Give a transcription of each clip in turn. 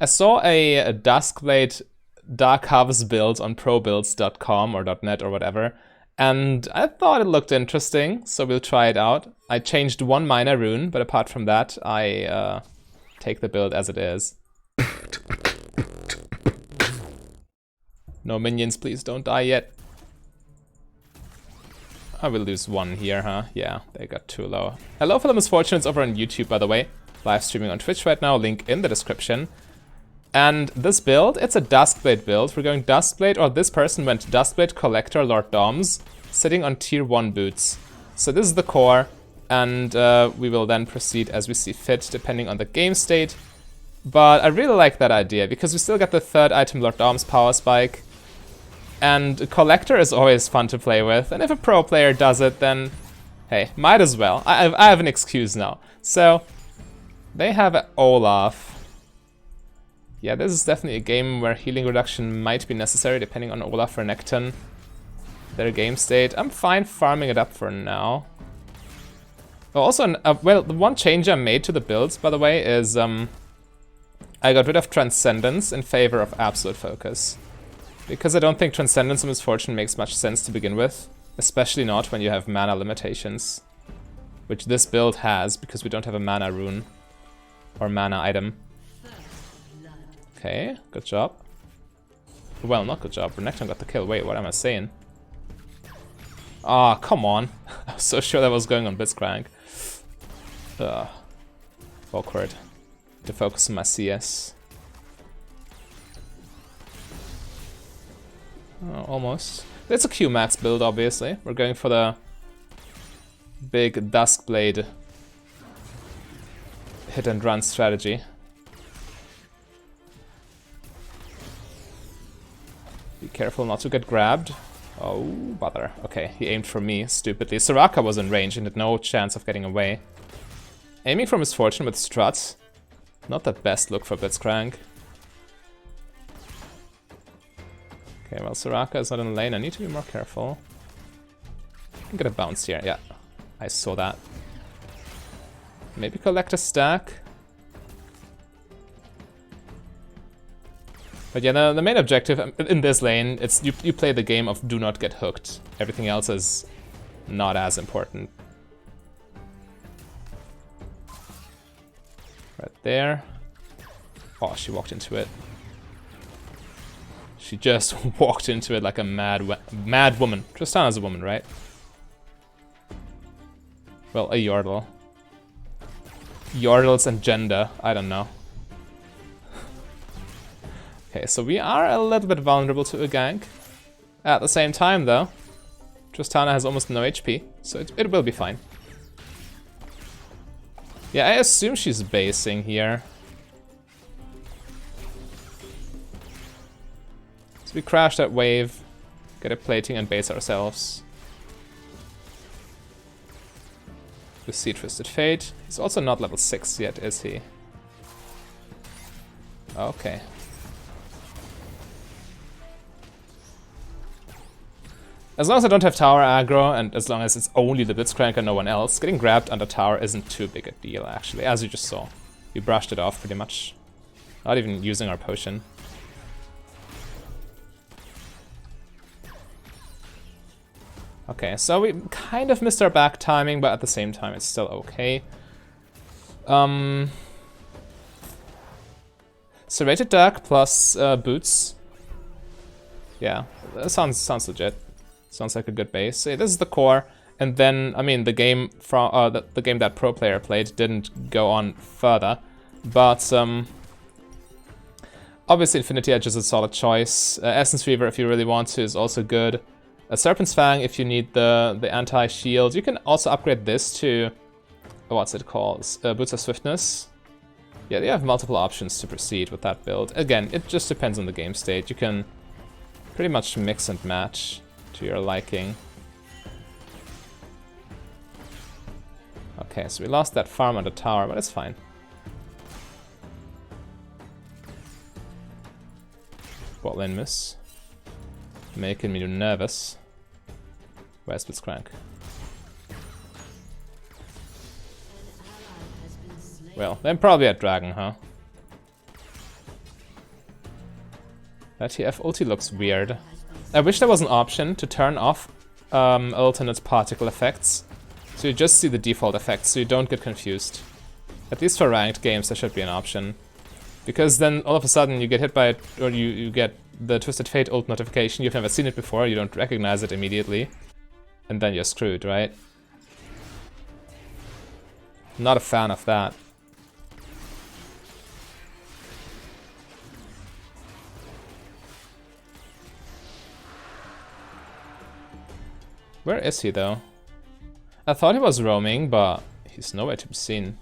I saw a Duskblade Dark Harvest build on probuilds.com or .net or whatever, and I thought it looked interesting, so we'll try it out. I changed one minor rune, but apart from that, I take the build as it is. No minions, please don't die yet. I will lose one here, huh? Yeah, they got too low. Hello for the Misfortunes over on YouTube, by the way. Live streaming on Twitch right now, link in the description. And this build, it's a Duskblade build. We're going Duskblade, or this person went Duskblade, Collector, Lord Doms, sitting on tier 1 boots. So this is the core, and we will then proceed as we see fit, depending on the game state. But I really like that idea, because we still get the third item, Lord Dom's Power Spike. And Collector is always fun to play with, and if a pro player does it, then hey, might as well. I have an excuse now. So, they have Olaf. Yeah, this is definitely a game where healing reduction might be necessary, depending on Olaf or Nekton. Their game state. I'm fine farming it up for now. Oh, also, well, the one change I made to the builds, by the way, is I got rid of Transcendence in favor of Absolute Focus. Because I don't think Transcendence and Misfortune makes much sense to begin with. Especially not when you have mana limitations. Which this build has, because we don't have a mana rune. Or mana item. Okay, good job. Well, not good job. Renekton got the kill. Wait, what am I saying? Ah, come on. I was so sure that was going on Blitzcrank. Awkward. To focus on my CS. Oh, almost. It's a Q-Max build, obviously. We're going for the big Duskblade hit and run strategy. Be careful not to get grabbed. Oh, bother. Okay, he aimed for me, stupidly. Soraka was in range and had no chance of getting away. Aiming for Misfortune with Struts. Not the best look for Blitzcrank. Okay, well, Soraka is not in the lane. I need to be more careful. I can get a bounce here. Yeah, I saw that. Maybe collect a stack. But yeah, the main objective in this lane, it's you play the game of do not get hooked. Everything else is not as important. Right there. Oh, she walked into it. She just walked into it like a mad woman. Tristana's a woman, right? Well, a Yordle. Yordles and gender, I don't know. Okay, so we are a little bit vulnerable to a gank. At the same time, though, Tristana has almost no HP, so it will be fine. Yeah, I assume she's basing here. So we crash that wave, get a plating and base ourselves. We see Twisted Fate. He's also not level 6 yet, is he? Okay. As long as I don't have tower aggro, and as long as it's only the Blitzcrank and no one else, getting grabbed under tower isn't too big a deal, actually, as you just saw. We brushed it off pretty much. Not even using our potion. Okay, so we kind of missed our back timing, but at the same time it's still okay. Serrated Duck plus boots. Yeah, that sounds legit. Sounds like a good base. So this is the core, and then I mean the game from the game that pro player played didn't go on further, but obviously Infinity Edge is a solid choice. Essence Reaver, if you really want to, is also good. Serpent's Fang, if you need the anti-shield. You can also upgrade this to what's it called? Boots of Swiftness. Yeah, they have multiple options to proceed with that build. Again, it just depends on the game state. You can pretty much mix and match to your liking. Okay, so we lost that farm on the tower, but it's fine. Bot lane miss. Making me nervous. Where's Blitzcrank? Well, then probably at Dragon, huh? That TF ulti looks weird. I wish there was an option to turn off alternate particle effects, so you just see the default effects, so you don't get confused. At least for ranked games, there should be an option. Because then all of a sudden you get hit by it, or you get the Twisted Fate ult notification, you've never seen it before, you don't recognize it immediately. And then you're screwed, right? Not a fan of that. Where is he though? I thought he was roaming, but he's nowhere to be seen.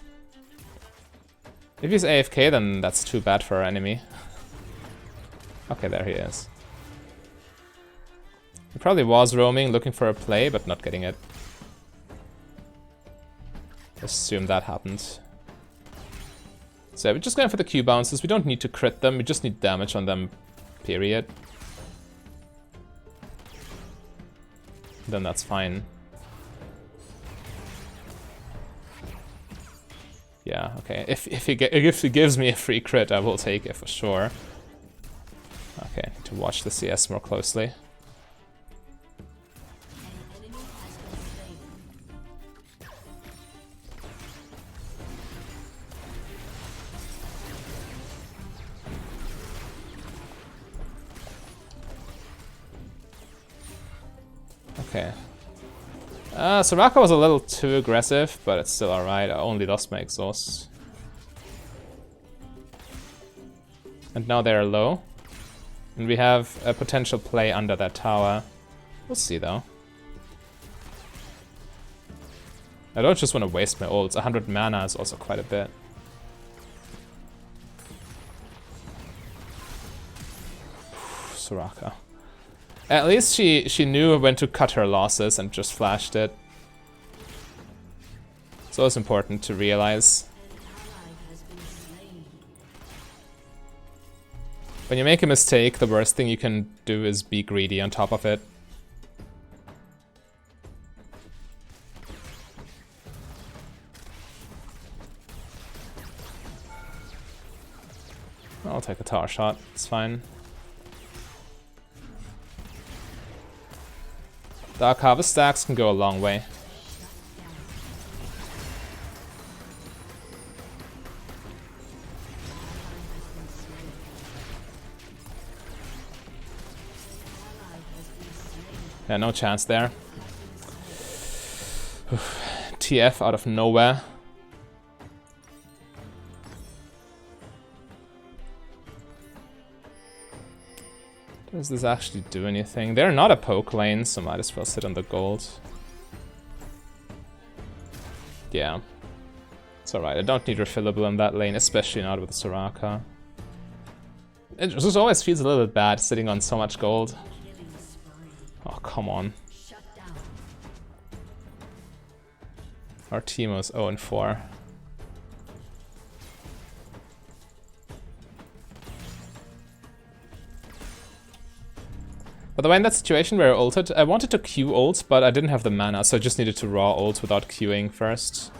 If he's AFK, then that's too bad for our enemy. Okay, there he is. He probably was roaming, looking for a play, but not getting it. Assume that happened. So we're just going for the Q bounces. We don't need to crit them, we just need damage on them, period. Then that's fine. Yeah, okay. If he gives me a free crit, I will take it for sure. Okay, I need to watch the CS more closely. Okay. Soraka was a little too aggressive, but it's still alright. I only lost my exhaust. And now they're low. And we have a potential play under that tower. We'll see though. I don't just want to waste my ults. 100 mana is also quite a bit. Soraka. At least she knew when to cut her losses and just flashed it. So it's important to realize. When you make a mistake, the worst thing you can do is be greedy on top of it. I'll take a tower shot, it's fine. Dark Harvest stacks can go a long way. Yeah, no chance there. TF out of nowhere. Does this actually do anything? They're not a poke lane, so might as well sit on the gold. Yeah. It's alright, I don't need refillable in that lane, especially not with Soraka. It just always feels a little bit bad sitting on so much gold. Oh, come on. Our team was 0-4. By the way, in that situation where I ulted, I wanted to Q ult, but I didn't have the mana, so I just needed to raw ult without queuing first.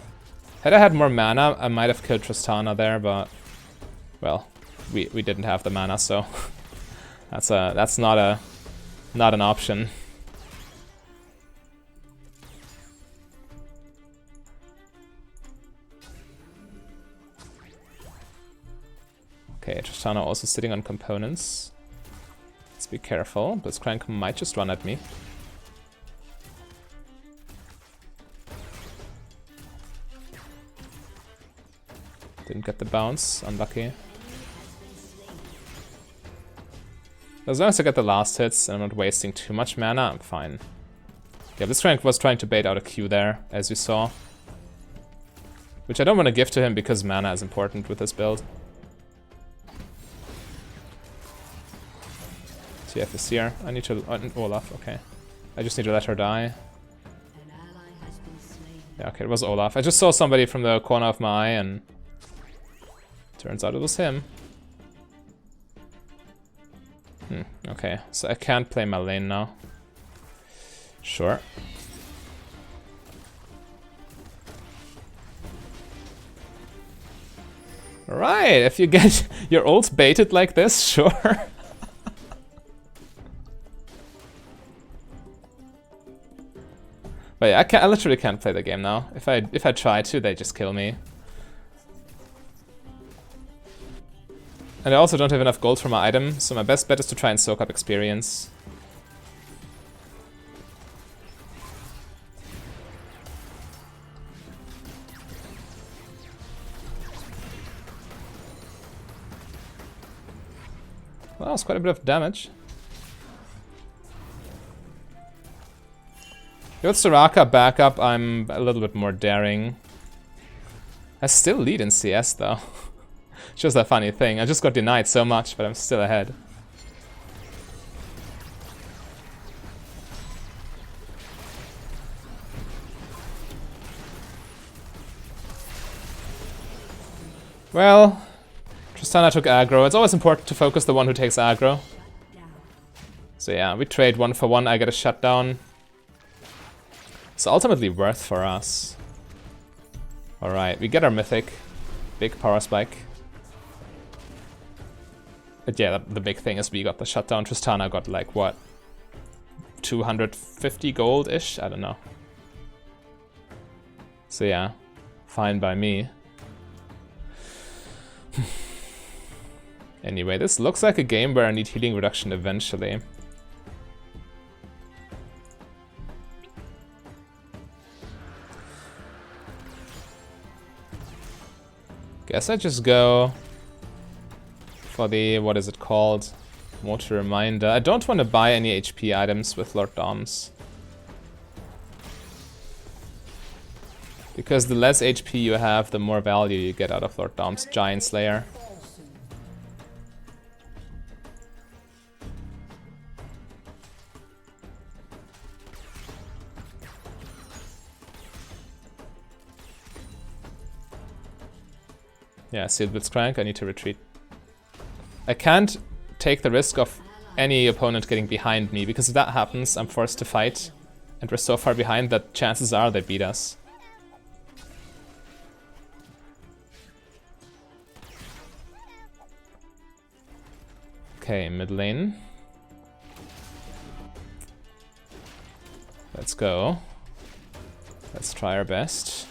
Had I had more mana, I might have killed Tristana there, but... well, we didn't have the mana, so... that's not an option. Okay, Tristana also sitting on components. Let's be careful, Blitzcrank might just run at me. Didn't get the bounce, unlucky. As long as I get the last hits and I'm not wasting too much mana, I'm fine. Yeah, Blitzcrank was trying to bait out a Q there, as you saw. Which I don't want to give to him because mana is important with this build. TF is here. I need to... Olaf, okay. I just need to let her die. Yeah, okay, it was Olaf. I just saw somebody from the corner of my eye and... turns out it was him. Okay, so I can't play my lane now. Sure. Alright, if you get your ult baited like this, sure. But yeah, I literally can't play the game now. If I try to, they just kill me. And I also don't have enough gold for my item, so my best bet is to try and soak up experience. Well, it's quite a bit of damage. With Soraka backup, I'm a little bit more daring. I still lead in CS though. Just a funny thing. I just got denied so much, but I'm still ahead. Well, Tristana took aggro. It's always important to focus the one who takes aggro. So yeah, we trade 1 for 1. I get a shutdown. It's ultimately worth for us. Alright, we get our mythic. Big power spike. But yeah, the big thing is we got the shutdown. Tristana got like, what? 250 gold-ish? I don't know. So yeah, fine by me. Anyway, this looks like a game where I need healing reduction eventually. Guess I just go for the, what is it called? Motor Reminder. I don't want to buy any HP items with Lord Doms. Because the less HP you have, the more value you get out of Lord Dom's Giant Slayer. Yeah, Sealed Blitzcrank, I need to retreat. I can't take the risk of any opponent getting behind me, because if that happens, I'm forced to fight. And we're so far behind that chances are they beat us. Okay, mid lane. Let's go. Let's try our best.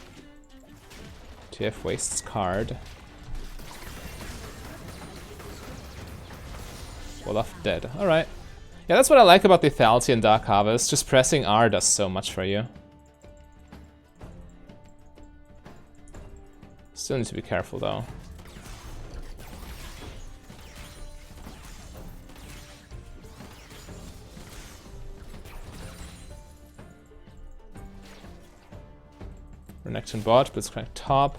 TF wastes card. Olaf dead. Alright. Yeah, that's what I like about Lethality and Dark Harvest. Just pressing R does so much for you. Still need to be careful though. Renekton bot, Blitzcrank top.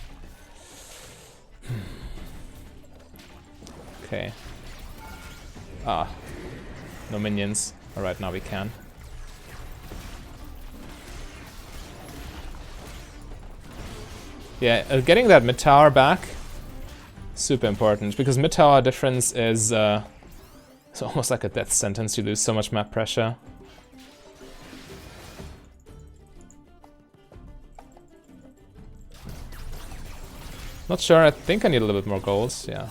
Okay. Ah. No minions. Alright, now we can. Yeah, getting that mid tower back, super important, because mid tower difference is it's almost like a death sentence. You lose so much map pressure. Not sure, I think I need a little bit more goals, yeah.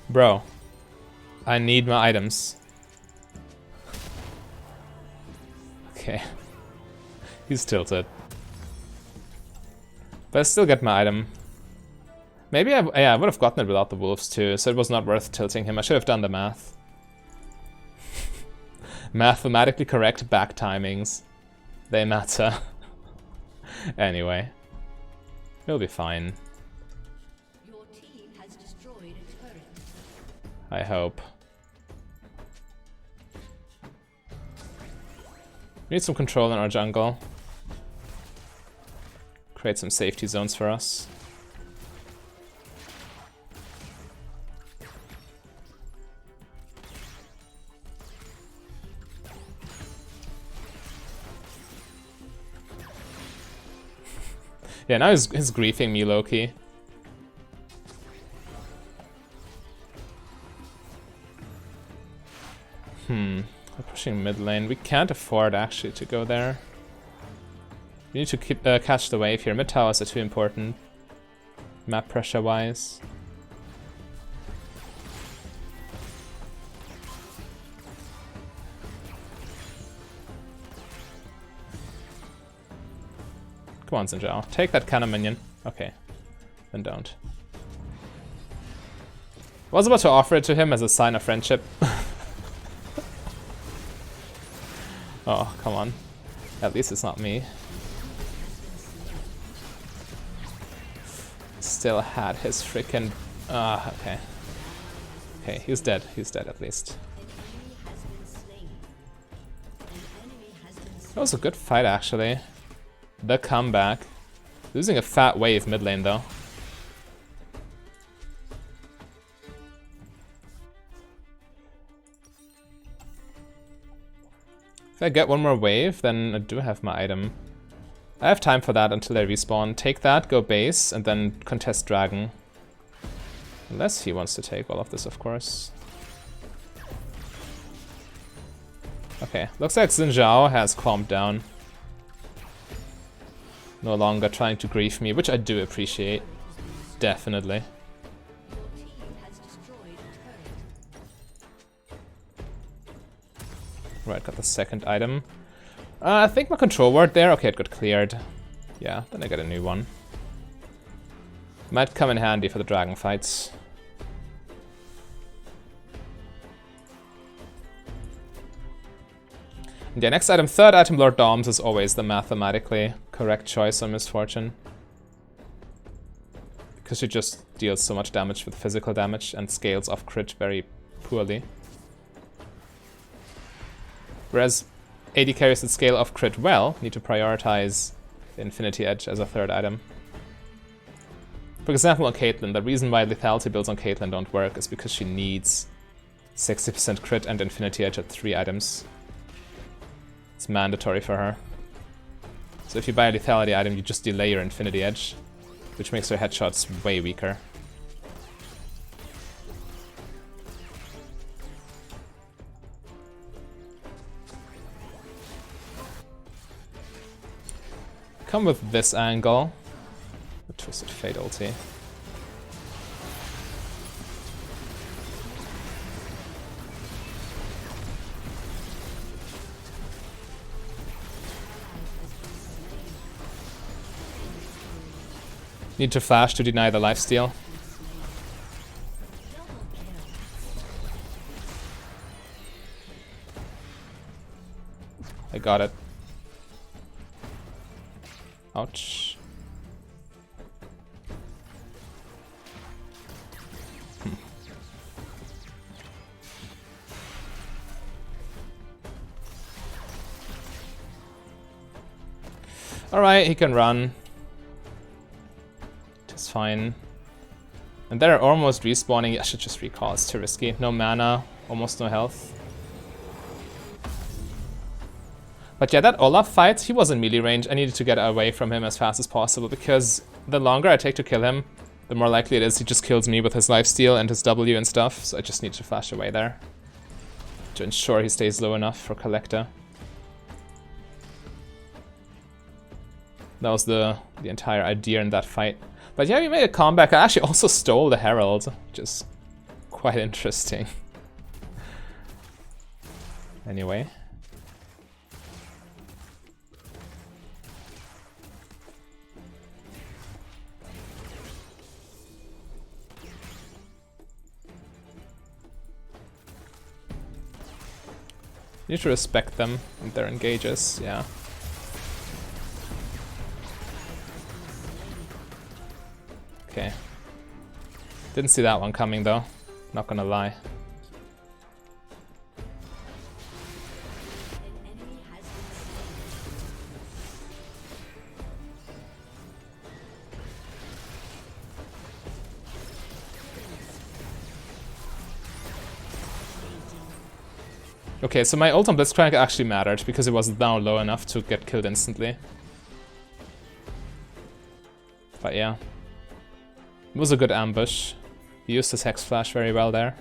Bro, I need my items. Okay. He's tilted. But I still get my item. Maybe I would have gotten it without the wolves too, so it was not worth tilting him. I should have done the math. Mathematically correct back timings. They matter. Anyway. He'll be fine. Your team has destroyed a turret. I hope. We need some control in our jungle. Create some safety zones for us. Yeah, now he's griefing me, low-key. We're pushing mid lane. We can't afford, actually, to go there. We need to keep catch the wave here. Mid towers are too important, map pressure-wise. Come on, Xin Zhao. Take that cannon minion. Okay. Then don't. I was about to offer it to him as a sign of friendship. Oh, come on. At least it's not me. Still had his freaking... okay. Okay, he's dead. He's dead at least. That was a good fight, actually. The comeback. Losing a fat wave mid lane, though. If I get one more wave, then I do have my item. I have time for that until they respawn. Take that, go base, and then contest dragon. Unless he wants to take all of this, of course. Okay, looks like Xin Zhao has calmed down. No longer trying to grief me, which I do appreciate. Definitely. Right, got the second item. I think my control ward there. Okay, it got cleared. Yeah, then I get a new one. Might come in handy for the dragon fights. And yeah, next item, third item, Lord Doms, is always the mathematically correct choice on Misfortune. Because she just deals so much damage with physical damage and scales off crit very poorly. Whereas AD carries that scale off crit well need to prioritize the Infinity Edge as a third item. For example, on Caitlyn, the reason why lethality builds on Caitlyn don't work is because she needs 60% crit and Infinity Edge at 3 items. It's mandatory for her. So if you buy a lethality item, you just delay your Infinity Edge, which makes her headshots way weaker. Come with this angle. The Twisted Fate ulti. Need to flash to deny the lifesteal. I got it. Ouch. Alright, he can run. It's fine. And they're almost respawning. I should just recall, it's too risky. No mana, almost no health. But yeah, that Olaf fight, he was in melee range. I needed to get away from him as fast as possible, because the longer I take to kill him, the more likely it is he just kills me with his lifesteal and his W and stuff. So I just need to flash away there to ensure he stays low enough for Collector. That was the entire idea in that fight. But yeah, we made a comeback. I actually also stole the Herald, which is quite interesting. Anyway. You need to respect them and their engages, yeah. Okay. Didn't see that one coming though, not gonna lie. Okay, so my ult on Blitzcrank actually mattered because it was now low enough to get killed instantly. But yeah. It was a good ambush. He used his Hex Flash very well there.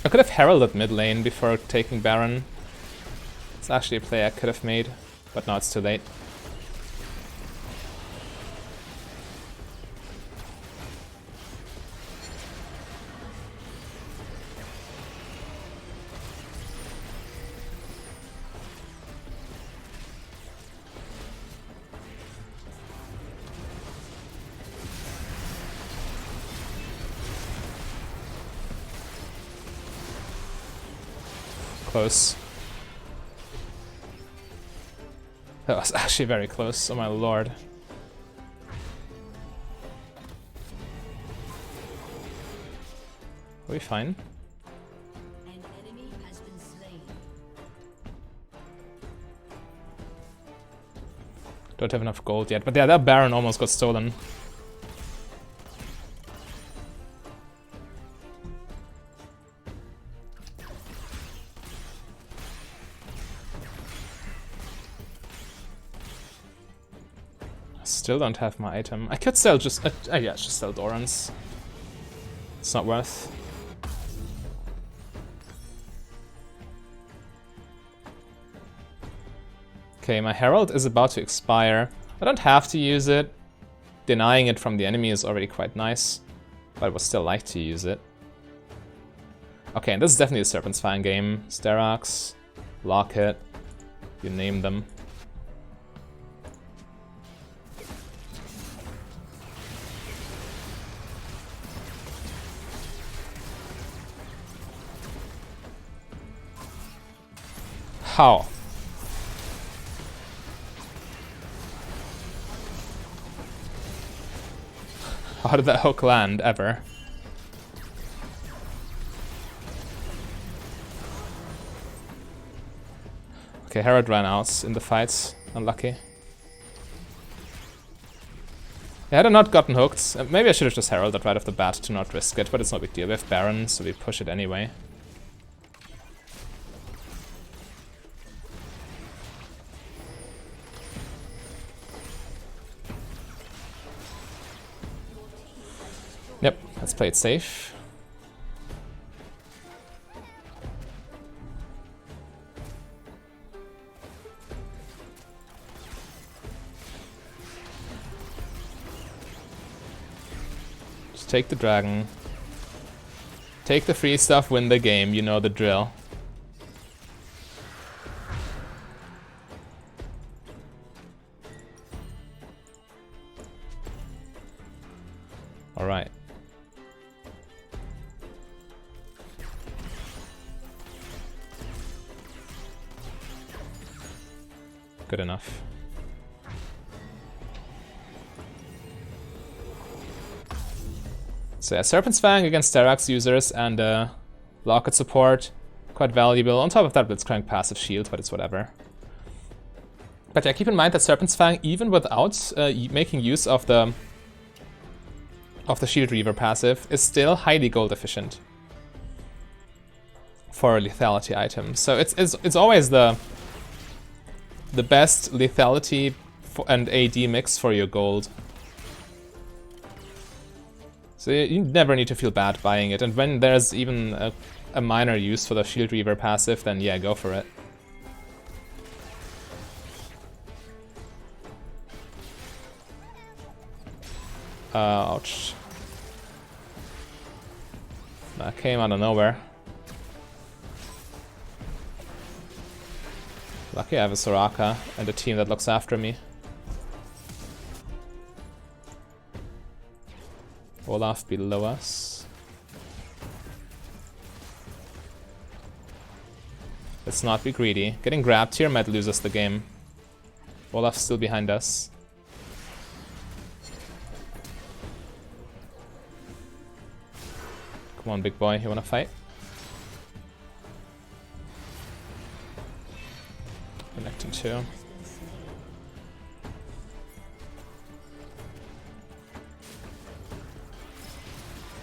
I could have heralded mid lane before taking Baron. It's actually a play I could have made, but now it's too late. close. That was actually very close, oh my lord. Are we fine? An enemy has been slain. Don't have enough gold yet, but yeah, that Baron almost got stolen. Still don't have my item. I could sell just... yeah, just sell Doran's. It's not worth. Okay, my Herald is about to expire. I don't have to use it. Denying it from the enemy is already quite nice. But I would still like to use it. Okay, and this is definitely a Serpent's Fang game. Sterak's, Locket, you name them. How? How did that hook land, ever? Okay, Herald ran out in the fights. Unlucky. Had I not gotten hooked, maybe I should have just heralded right off the bat to not risk it, but it's no big deal. We have Baron, so we push it anyway. Yep, let's play it safe. Just take the dragon. Take the free stuff, win the game, you know the drill. Alright. Good enough. So yeah, Serpent's Fang against Sterak's users and Locket support. Quite valuable. On top of that, Blitzcrank passive shield, but it's whatever. But yeah, keep in mind that Serpent's Fang, even without making use of the Shield Reaver passive, is still highly gold efficient for a lethality item. So it's always the best lethality and AD mix for your gold. So you never need to feel bad buying it, and when there's even a minor use for the Shield Reaver passive, then yeah, go for it. Ouch. That came out of nowhere. Lucky I have a Soraka and a team that looks after me. Olaf below us. Let's not be greedy. Getting grabbed here might lose us the game. Olaf's still behind us. Come on, big boy, you wanna fight? Connecting too.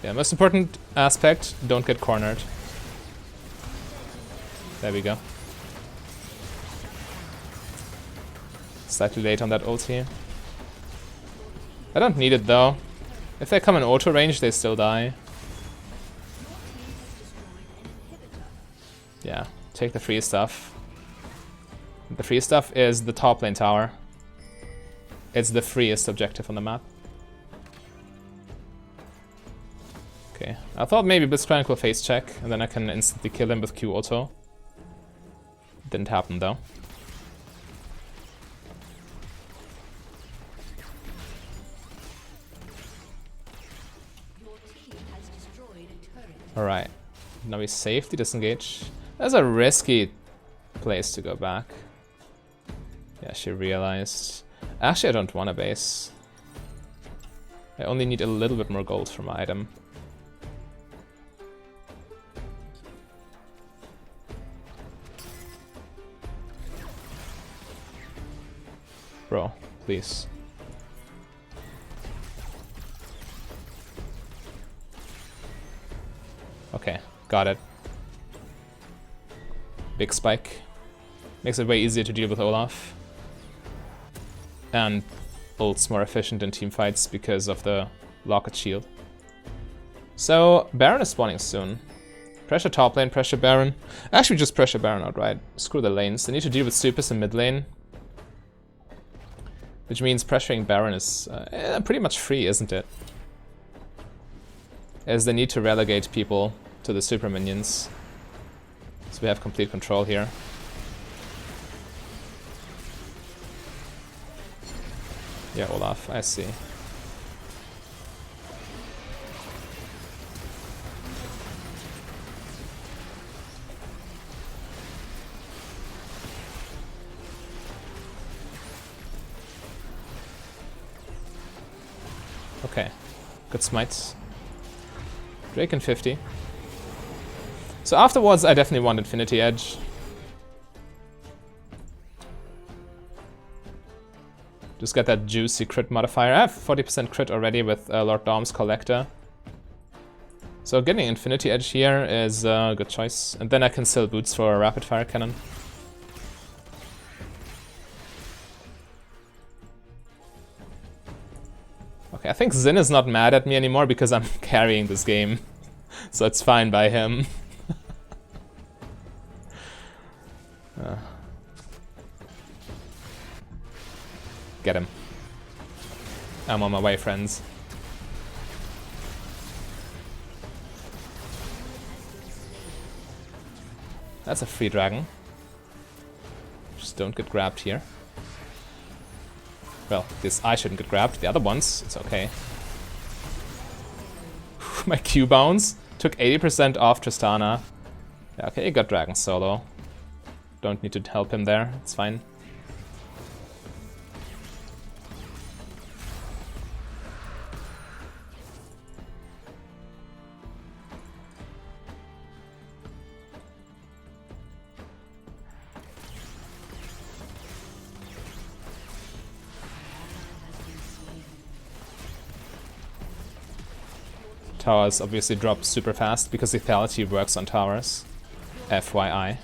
Yeah, most important aspect, don't get cornered. There we go. Slightly late on that ulti. I don't need it though. If they come in auto range, they still die. Yeah, take the free stuff. The free stuff is the top lane tower. It's the freest objective on the map. Okay, I thought maybe Blitzcrank will face check, and then I can instantly kill him with Q auto. Didn't happen though. Alright, now we safely disengage. That's a risky place to go back. Yeah, she realized. Actually, I don't want a base. I only need a little bit more gold for my item. Bro, please. Okay, got it. Big spike. Makes it way easier to deal with Olaf. And ult's more efficient in team fights because of the locket shield. So, Baron is spawning soon. Pressure top lane, pressure Baron. Actually, just pressure Baron outright. Screw the lanes. They need to deal with supers in mid lane. Which means pressuring Baron is pretty much free, isn't it? As they need to relegate people to the super minions. So we have complete control here. Yeah, Olaf, I see. Okay, good smites. Drake and 50. So afterwards I definitely want Infinity Edge. Just get that juicy crit modifier. I have 40% crit already with Lord Dom's Collector. So getting Infinity Edge here is a good choice. And then I can sell boots for a rapid fire cannon. Okay, I think Xin is not mad at me anymore because I'm carrying this game. So it's fine by him. Get him. I'm on my way, friends. That's a free dragon. Just don't get grabbed here. Well, this I shouldn't get grabbed. The other ones, it's okay. My Q bounce took 80% off Tristana. Yeah, okay, he got dragon solo. Don't need to help him there, it's fine. Towers obviously drop super fast because lethality works on towers. FYI.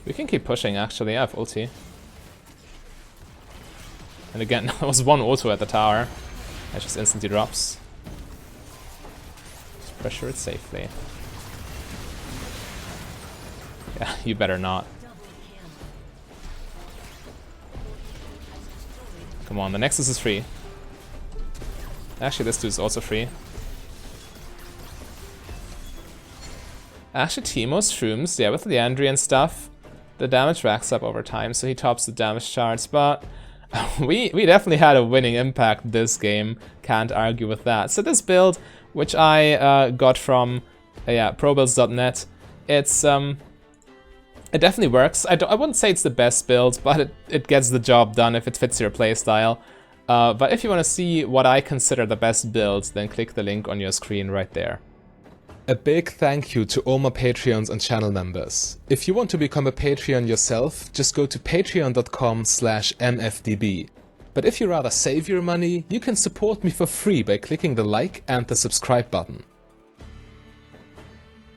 We can keep pushing actually, I have ulti. And again, there was one auto at the tower. That just instantly drops. Just pressure it safely. Yeah, you better not. Come on, the Nexus is free. Actually, this dude is also free. Actually, Teemo's shrooms, yeah, with Leandry and stuff, the damage racks up over time, so he tops the damage charts, but we definitely had a winning impact this game, can't argue with that. So this build, which I got from, probuilds.net, it's, it definitely works. I wouldn't say it's the best build, but it gets the job done if it fits your playstyle. But if you want to see what I consider the best build, then click the link on your screen right there. A big thank you to all my Patreons and channel members. If you want to become a Patreon yourself, just go to patreon.com/mfdb. But if you rather save your money, you can support me for free by clicking the like and the subscribe button.